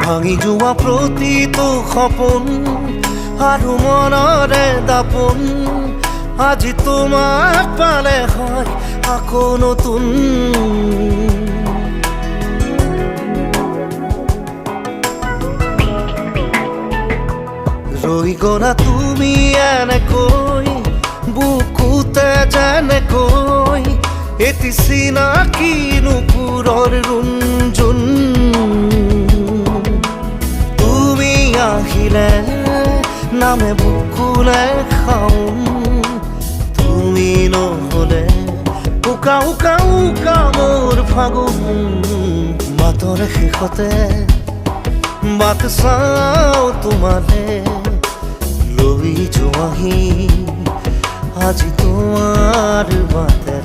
ভাঙি যোৱা প্ৰতিটো সপোন আৰু মনৰে দাপোন আজি তোমাক পালে হয় আকৌ নতুন। ৰৈ গলা তুমি এনেকৈ বুকুতে যেনেকৈ এটি চিনাকি নুপুৰৰ ৰুণজুন। তুমি আহিলে নামে বুকুলে খাওঁ, তুমি নহলে উকা উকা উকা মোৰ ফাগুন। বাটৰ শেষতে বাট চাওঁ তোমালে লৈ যোৱাহি আজি তোমাৰ বাটে।